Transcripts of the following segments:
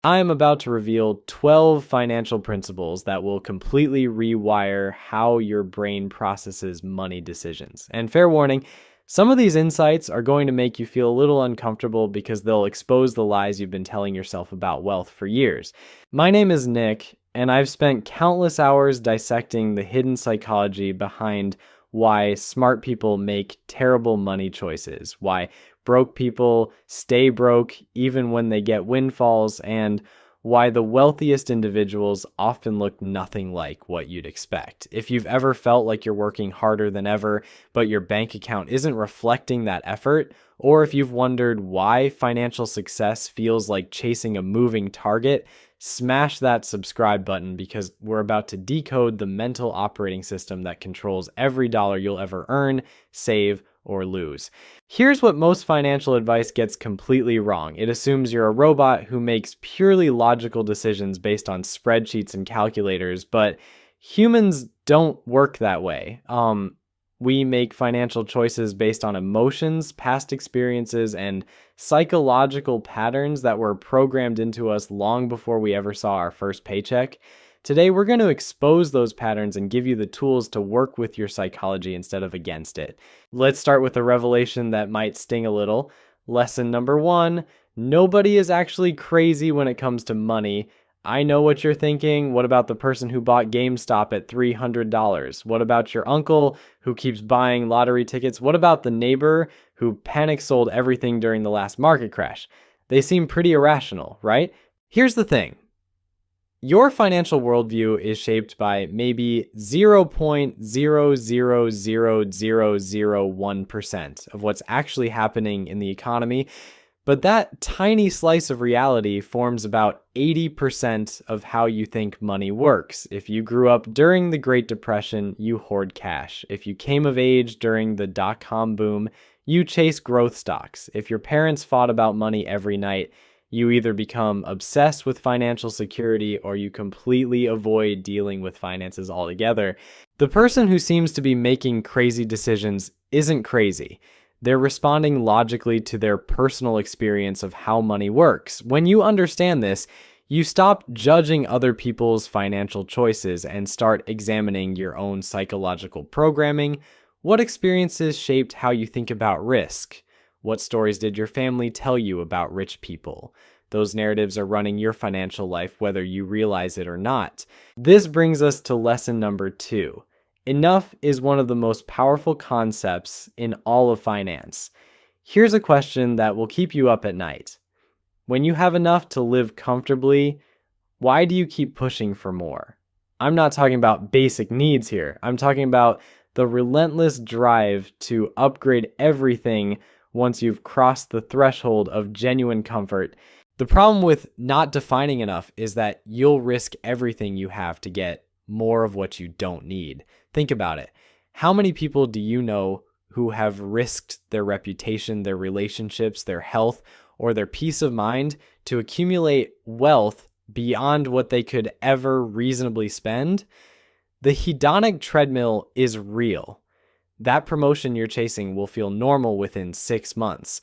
I am about to reveal 12 financial principles that will completely rewire how your brain processes money decisions. And fair warning, some of these insights are going to make you feel a little uncomfortable because they'll expose the lies you've been telling yourself about wealth for years. My name is Nick, and I've spent countless hours dissecting the hidden psychology behind why smart people make terrible money choices, why broke people stay broke even when they get windfalls, and why the wealthiest individuals often look nothing like what you'd expect. If you've ever felt like you're working harder than ever, but your bank account isn't reflecting that effort, or if you've wondered why financial success feels like chasing a moving target, smash that subscribe button because we're about to decode the mental operating system that controls every dollar you'll ever earn, save, or lose. Here's what most financial advice gets completely wrong. It assumes you're a robot who makes purely logical decisions based on spreadsheets and calculators, but humans don't work that way. We make financial choices based on emotions, past experiences, and psychological patterns that were programmed into us long before we ever saw our first paycheck. Today, we're going to expose those patterns and give you the tools to work with your psychology instead of against it. Let's start with a revelation that might sting a little. Lesson number 1, nobody is actually crazy when it comes to money. I know what you're thinking. What about the person who bought GameStop at $300? What about your uncle who keeps buying lottery tickets? What about the neighbor who panic sold everything during the last market crash? They seem pretty irrational, right? Here's the thing. Your financial worldview is shaped by maybe 0.0000001% of what's actually happening in the economy, but that tiny slice of reality forms about 80% of how you think money works. If you grew up during the Great Depression, you hoard cash. If you came of age during the dot-com boom, you chase growth stocks. If your parents fought about money every night, you either become obsessed with financial security or you completely avoid dealing with finances altogether. The person who seems to be making crazy decisions isn't crazy. They're responding logically to their personal experience of how money works. When you understand this, you stop judging other people's financial choices and start examining your own psychological programming. What experiences shaped how you think about risk? What stories did your family tell you about rich people? Those narratives are running your financial life whether you realize it or not. This brings us to lesson number 2. Enough is one of the most powerful concepts in all of finance. Here's a question that will keep you up at night. When you have enough to live comfortably, why do you keep pushing for more? I'm not talking about basic needs here. I'm talking about the relentless drive to upgrade everything once you've crossed the threshold of genuine comfort. The problem with not defining enough is that you'll risk everything you have to get more of what you don't need. Think about it. How many people do you know who have risked their reputation, their relationships, their health, or their peace of mind to accumulate wealth beyond what they could ever reasonably spend? The hedonic treadmill is real. That promotion you're chasing will feel normal within 6 months.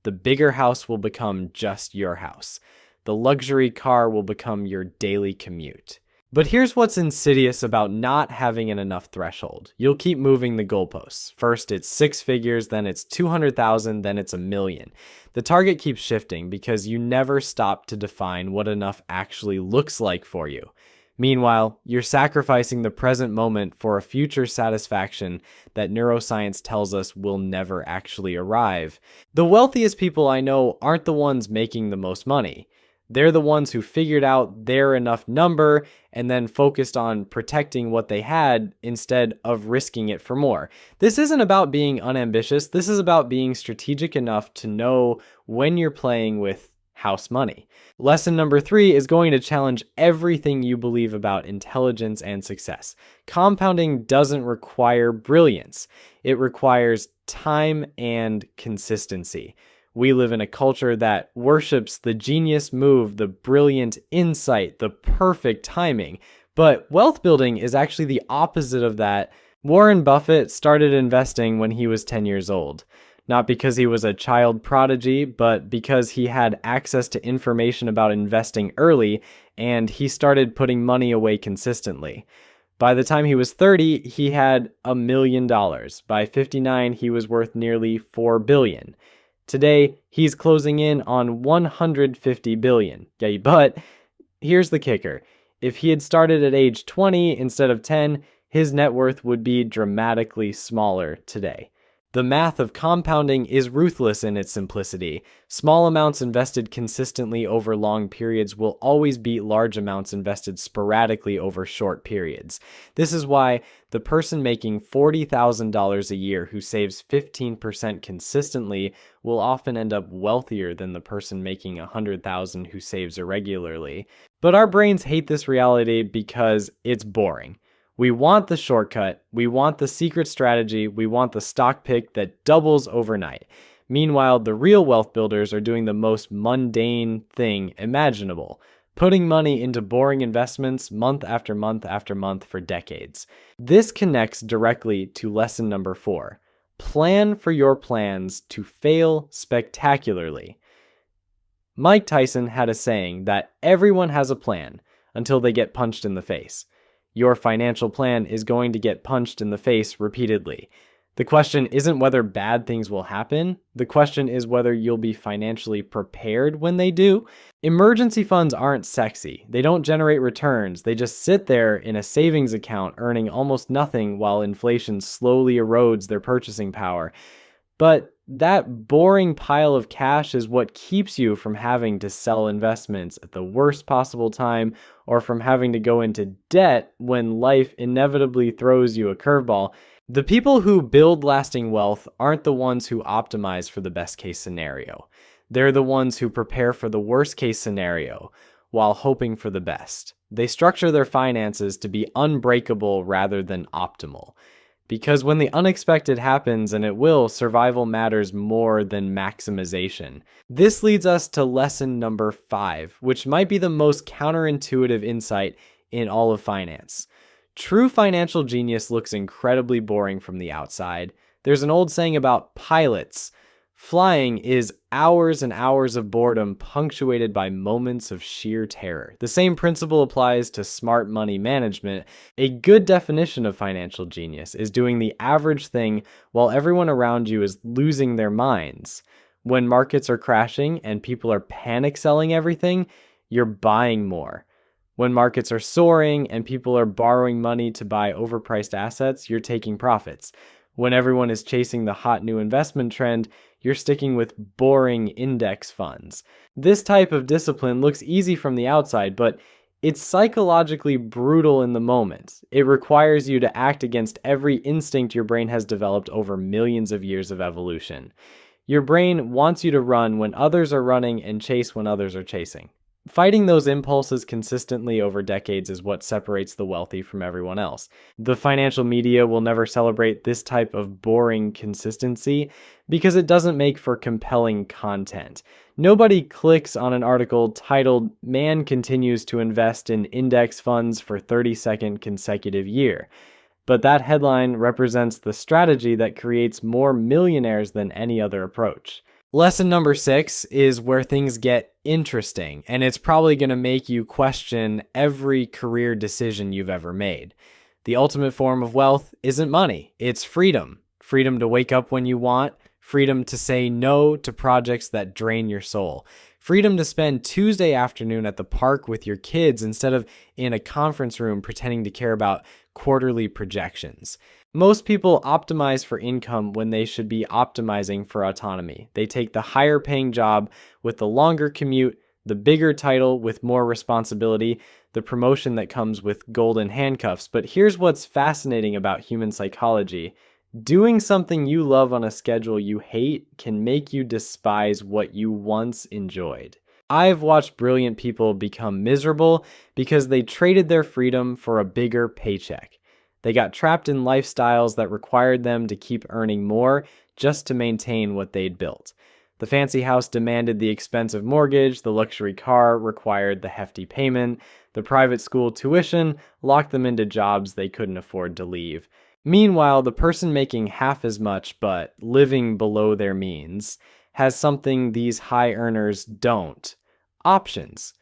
The bigger house will become just your house. The luxury car will become your daily commute. But here's what's insidious about not having an enough threshold. You'll keep moving the goalposts. First it's 6 figures, then it's 200,000, then it's 1 million. The target keeps shifting because you never stop to define what enough actually looks like for you. Meanwhile, you're sacrificing the present moment for a future satisfaction that neuroscience tells us will never actually arrive. The wealthiest people I know aren't the ones making the most money. They're the ones who figured out their enough number and then focused on protecting what they had instead of risking it for more. This isn't about being unambitious. This is about being strategic enough to know when you're playing with house money. Lesson number 3 is going to challenge everything you believe about intelligence and success. Compounding doesn't require brilliance. It requires time and consistency. We live in a culture that worships the genius move, the brilliant insight, the perfect timing. But wealth building is actually the opposite of that. Warren Buffett started investing when he was 10 years old. not because he was a child prodigy, but because he had access to information about investing early and he started putting money away consistently. By the time he was 30, he had $1 million. By 59, he was worth nearly $4 billion. Today, he's closing in on $150 billion. Yeah, but here's the kicker. If he had started at age 20 instead of 10, his net worth would be dramatically smaller today. The math of compounding is ruthless in its simplicity. Small amounts invested consistently over long periods will always beat large amounts invested sporadically over short periods. This is why the person making $40,000 a year who saves 15% consistently will often end up wealthier than the person making $100,000 who saves irregularly. But our brains hate this reality because it's boring. We want the shortcut, we want the secret strategy, we want the stock pick that doubles overnight. Meanwhile, the real wealth builders are doing the most mundane thing imaginable, putting money into boring investments month after month after month for decades. This connects directly to lesson number 4. Plan for your plans to fail spectacularly. Mike Tyson had a saying that everyone has a plan until they get punched in the face. Your financial plan is going to get punched in the face repeatedly. The question isn't whether bad things will happen. The question is whether you'll be financially prepared when they do. Emergency funds aren't sexy. They don't generate returns. They just sit there in a savings account earning almost nothing while inflation slowly erodes their purchasing power. But that boring pile of cash is what keeps you from having to sell investments at the worst possible time or from having to go into debt when life inevitably throws you a curveball. The people who build lasting wealth aren't the ones who optimize for the best case scenario. They're the ones who prepare for the worst case scenario while hoping for the best. They structure their finances to be unbreakable rather than optimal. Because when the unexpected happens, and it will, survival matters more than maximization. This leads us to lesson number 5, which might be the most counterintuitive insight in all of finance. True financial genius looks incredibly boring from the outside. There's an old saying about pilots. Flying is hours and hours of boredom punctuated by moments of sheer terror. The same principle applies to smart money management. A good definition of financial genius is doing the average thing while everyone around you is losing their minds. When markets are crashing and people are panic selling everything, you're buying more. When markets are soaring and people are borrowing money to buy overpriced assets, you're taking profits. When everyone is chasing the hot new investment trend, you're sticking with boring index funds. This type of discipline looks easy from the outside, but it's psychologically brutal in the moment. It requires you to act against every instinct your brain has developed over millions of years of evolution. Your brain wants you to run when others are running and chase when others are chasing. Fighting those impulses consistently over decades is what separates the wealthy from everyone else. The financial media will never celebrate this type of boring consistency because it doesn't make for compelling content. Nobody clicks on an article titled "Man Continues to Invest in Index Funds for 32nd Consecutive Year." But that headline represents the strategy that creates more millionaires than any other approach. Lesson number 6 is where things get interesting, and it's probably going to make you question every career decision you've ever made. The ultimate form of wealth isn't money, it's freedom. Freedom to wake up when you want, freedom to say no to projects that drain your soul, freedom to spend Tuesday afternoon at the park with your kids instead of in a conference room pretending to care about quarterly projections. Most people optimize for income when they should be optimizing for autonomy. They take the higher paying job with the longer commute, the bigger title with more responsibility, the promotion that comes with golden handcuffs. But here's what's fascinating about human psychology. Doing something you love on a schedule you hate can make you despise what you once enjoyed. I've watched brilliant people become miserable because they traded their freedom for a bigger paycheck. They got trapped in lifestyles that required them to keep earning more just to maintain what they'd built. The fancy house demanded the expensive mortgage, the luxury car required the hefty payment, the private school tuition locked them into jobs they couldn't afford to leave. Meanwhile, the person making half as much but living below their means has something these high earners don't: options.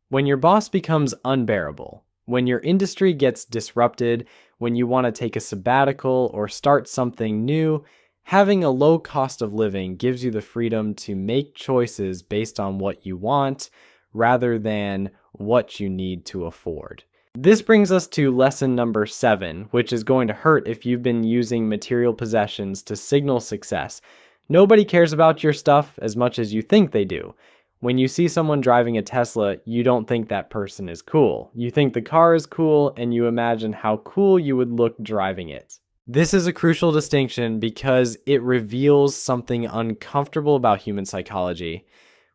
When your boss becomes unbearable, when your industry gets disrupted, when you want to take a sabbatical or start something new, having a low cost of living gives you the freedom to make choices based on what you want rather than what you need to afford. This brings us to lesson number 7, which is going to hurt if you've been using material possessions to signal success. Nobody cares about your stuff as much as you think they do. When you see someone driving a Tesla, you don't think that person is cool. You think the car is cool, and you imagine how cool you would look driving it. This is a crucial distinction because it reveals something uncomfortable about human psychology.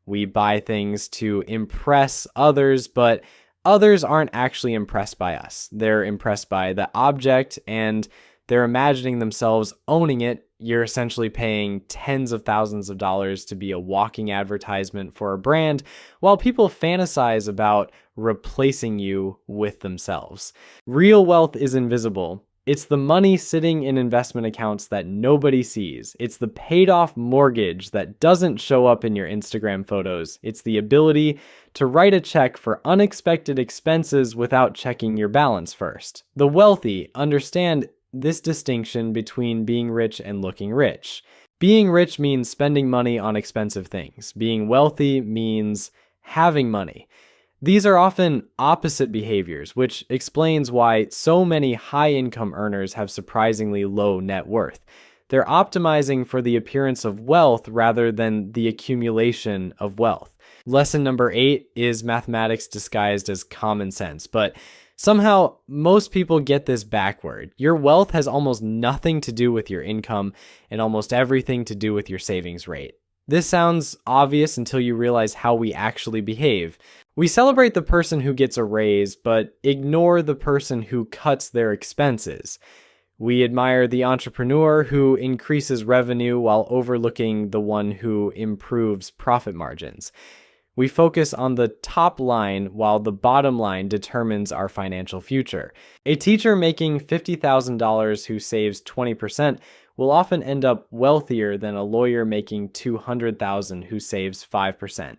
We buy things to impress others, but others aren't actually impressed by us. They're impressed by the object, and they're imagining themselves owning it. You're essentially paying tens of thousands of dollars to be a walking advertisement for a brand, while people fantasize about replacing you with themselves. Real wealth is invisible. It's the money sitting in investment accounts that nobody sees. It's the paid off mortgage that doesn't show up in your Instagram photos. It's the ability to write a check for unexpected expenses without checking your balance first. The wealthy understand this distinction between being rich and looking rich. Being rich means spending money on expensive things. Being wealthy means having money. These are often opposite behaviors, which explains why so many high-income earners have surprisingly low net worth. They're optimizing for the appearance of wealth rather than the accumulation of wealth. Lesson number 8 is mathematics disguised as common sense, but somehow most people get this backward. Your wealth has almost nothing to do with your income and almost everything to do with your savings rate. This sounds obvious until you realize how we actually behave. We celebrate the person who gets a raise, but ignore the person who cuts their expenses. We admire the entrepreneur who increases revenue while overlooking the one who improves profit margins. We focus on the top line while the bottom line determines our financial future. A teacher making $50,000 who saves 20% will often end up wealthier than a lawyer making $200,000 who saves 5%.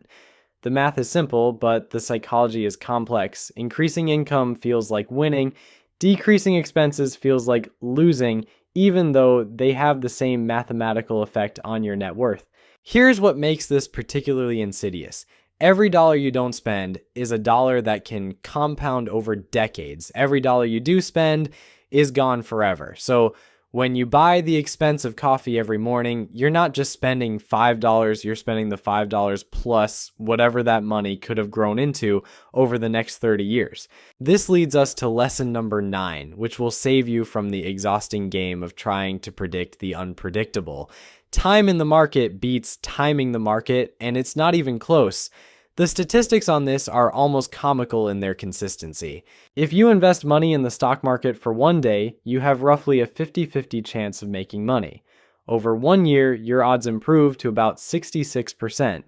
The math is simple, but the psychology is complex. Increasing income feels like winning. Decreasing expenses feels like losing, even though they have the same mathematical effect on your net worth. Here's what makes this particularly insidious. Every dollar you don't spend is a dollar that can compound over decades. Every dollar you do spend is gone forever. So when you buy the expensive coffee every morning, you're not just spending $5, you're spending the $5 plus whatever that money could have grown into over the next 30 years. This leads us to lesson number 9, which will save you from the exhausting game of trying to predict the unpredictable. Time in the market beats timing the market, and it's not even close. The statistics on this are almost comical in their consistency. If you invest money in the stock market for one day, you have roughly a 50-50 chance of making money. Over 1 year, your odds improve to about 66%.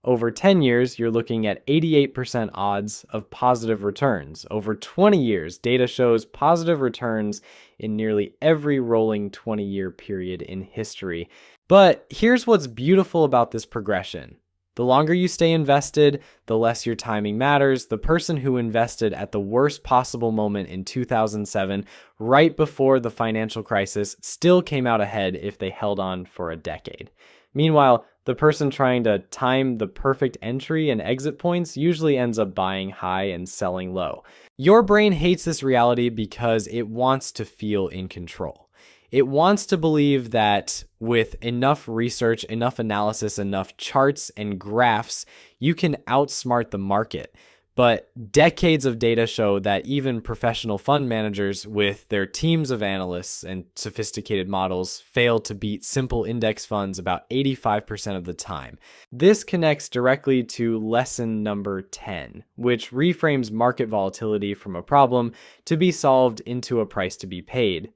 Over 10 years, you're looking at 88% odds of positive returns. Over 20 years, data shows positive returns in nearly every rolling 20-year period in history. But here's what's beautiful about this progression. The longer you stay invested, the less your timing matters. The person who invested at the worst possible moment in 2007, right before the financial crisis, still came out ahead if they held on for a decade. Meanwhile, the person trying to time the perfect entry and exit points usually ends up buying high and selling low. Your brain hates this reality because it wants to feel in control. It wants to believe that with enough research, enough analysis, enough charts and graphs, you can outsmart the market. But decades of data show that even professional fund managers with their teams of analysts and sophisticated models fail to beat simple index funds about 85% of the time. This connects directly to lesson number 10, which reframes market volatility from a problem to be solved into a price to be paid.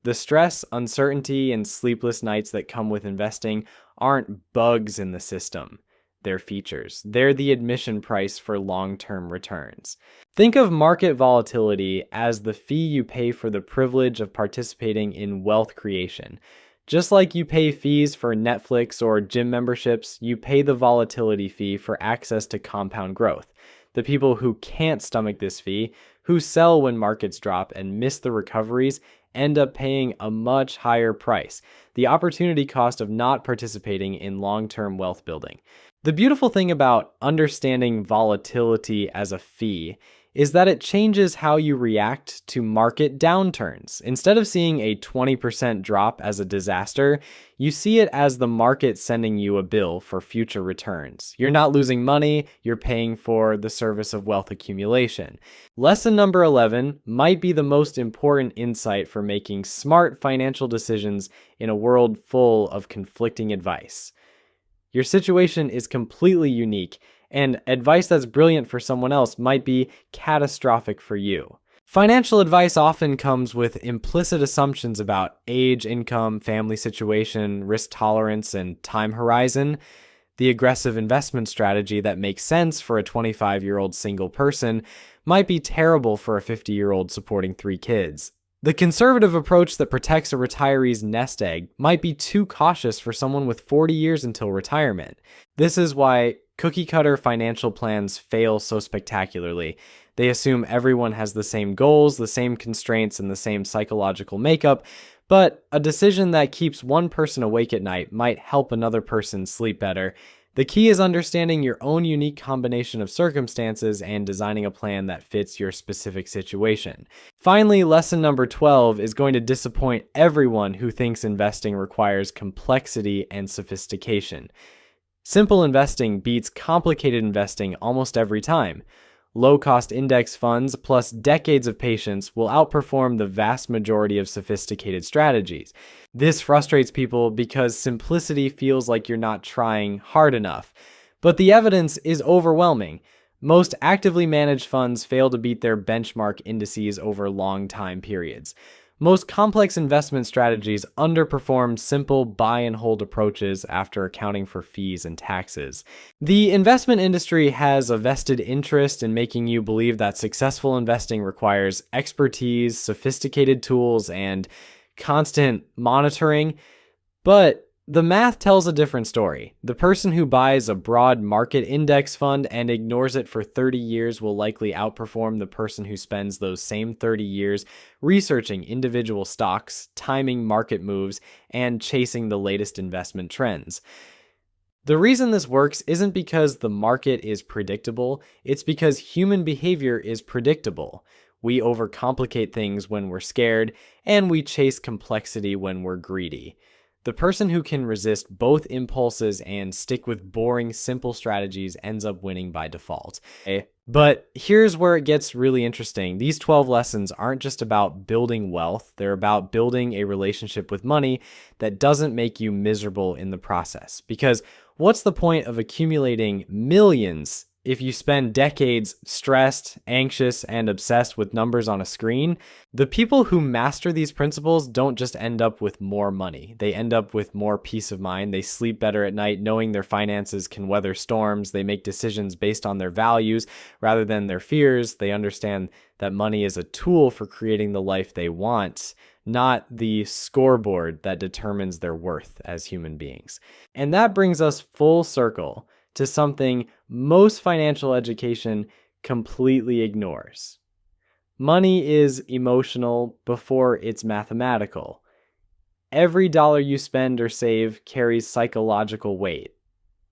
The stress, uncertainty, and sleepless nights that come with investing aren't bugs in the system. their features. They're the admission price for long-term returns. Think of market volatility as the fee you pay for the privilege of participating in wealth creation. Just like you pay fees for Netflix or gym memberships, you pay the volatility fee for access to compound growth. The people who can't stomach this fee, who sell when markets drop and miss the recoveries, end up paying a much higher price, the opportunity cost of not participating in long-term wealth building. The beautiful thing about understanding volatility as a fee is that it changes how you react to market downturns. Instead of seeing a 20% drop as a disaster, you see it as the market sending you a bill for future returns. You're not losing money, you're paying for the service of wealth accumulation. Lesson number 11 might be the most important insight for making smart financial decisions in a world full of conflicting advice. Your situation is completely unique, and advice that's brilliant for someone else might be catastrophic for you. Financial advice often comes with implicit assumptions about age, income, family situation, risk tolerance, and time horizon. The aggressive investment strategy that makes sense for a 25-year-old single person might be terrible for a 50-year-old supporting 3 kids. The conservative approach that protects a retiree's nest egg might be too cautious for someone with 40 years until retirement. This is why cookie-cutter financial plans fail so spectacularly. They assume everyone has the same goals, the same constraints, and the same psychological makeup, but a decision that keeps one person awake at night might help another person sleep better. The key is understanding your own unique combination of circumstances and designing a plan that fits your specific situation. Finally, lesson number 12 is going to disappoint everyone who thinks investing requires complexity and sophistication. Simple investing beats complicated investing almost every time. Low-cost index funds plus decades of patience will outperform the vast majority of sophisticated strategies. This frustrates people because simplicity feels like you're not trying hard enough. But the evidence is overwhelming. Most actively managed funds fail to beat their benchmark indices over long time periods. Most complex investment strategies underperform simple buy and hold approaches after accounting for fees and taxes. The investment industry has a vested interest in making you believe that successful investing requires expertise, sophisticated tools, and constant monitoring, but the math tells a different story. The person who buys a broad market index fund and ignores it for 30 years will likely outperform the person who spends those same 30 years researching individual stocks, timing market moves, and chasing the latest investment trends. The reason this works isn't because the market is predictable, it's because human behavior is predictable. We overcomplicate things when we're scared, and we chase complexity when we're greedy. The person who can resist both impulses and stick with boring, simple strategies ends up winning by default. But here's where it gets really interesting. These 12 lessons aren't just about building wealth. They're about building a relationship with money that doesn't make you miserable in the process. Because what's the point of accumulating millions if you spend decades stressed, anxious, and obsessed with numbers on a screen? The people who master these principles don't just end up with more money. They end up with more peace of mind. They sleep better at night knowing their finances can weather storms. They make decisions based on their values rather than their fears. They understand that money is a tool for creating the life they want, not the scoreboard that determines their worth as human beings. And that brings us full circle to something most financial education completely ignores. Money is emotional before it's mathematical. Every dollar you spend or save carries psychological weight.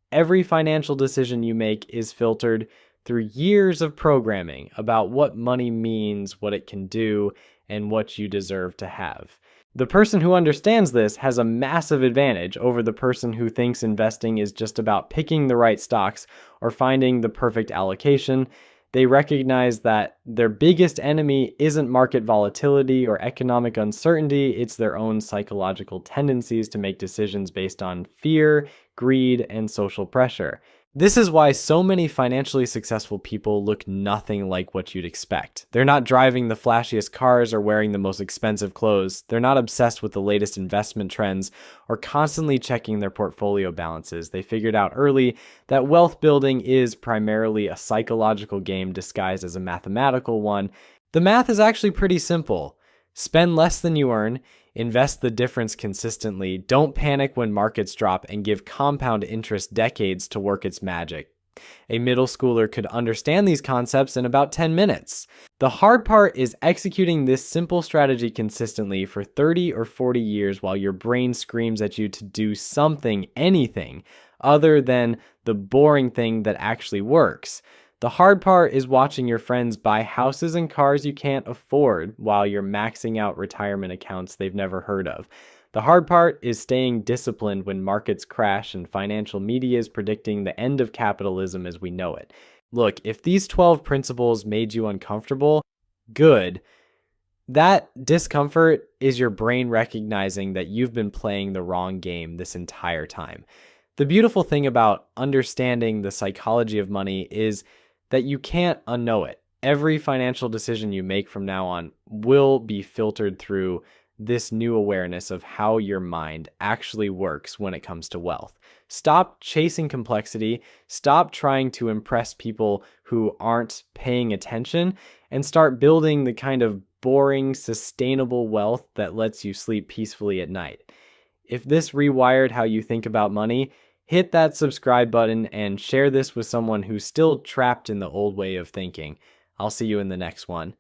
Every financial decision you make is filtered through years of programming about what money means, what it can do, and what you deserve to have. The person who understands this has a massive advantage over the person who thinks investing is just about picking the right stocks or finding the perfect allocation. They recognize that their biggest enemy isn't market volatility or economic uncertainty, it's their own psychological tendencies to make decisions based on fear, greed, and social pressure. This is why so many financially successful people look nothing like what you'd expect. They're not driving the flashiest cars or wearing the most expensive clothes. They're not obsessed with the latest investment trends or constantly checking their portfolio balances. They figured out early that wealth building is primarily a psychological game disguised as a mathematical one. The math is actually pretty simple. Spend less than you earn, invest the difference consistently, don't panic when markets drop, and give compound interest decades to work its magic. A middle schooler could understand these concepts in about 10 minutes. The hard part is executing this simple strategy consistently for 30 or 40 years while your brain screams at you to do something, anything, other than the boring thing that actually works. The hard part is watching your friends buy houses and cars you can't afford while you're maxing out retirement accounts they've never heard of. The hard part is staying disciplined when markets crash and financial media is predicting the end of capitalism as we know it. Look, if these 12 principles made you uncomfortable, good. That discomfort is your brain recognizing that you've been playing the wrong game this entire time. The beautiful thing about understanding the psychology of money is that you can't unknow it. Every financial decision you make from now on will be filtered through this new awareness of how your mind actually works when it comes to wealth. Stop chasing complexity, stop trying to impress people who aren't paying attention, and start building the kind of boring, sustainable wealth that lets you sleep peacefully at night. If this rewired how you think about money, hit that subscribe button and share this with someone who's still trapped in the old way of thinking. I'll see you in the next one.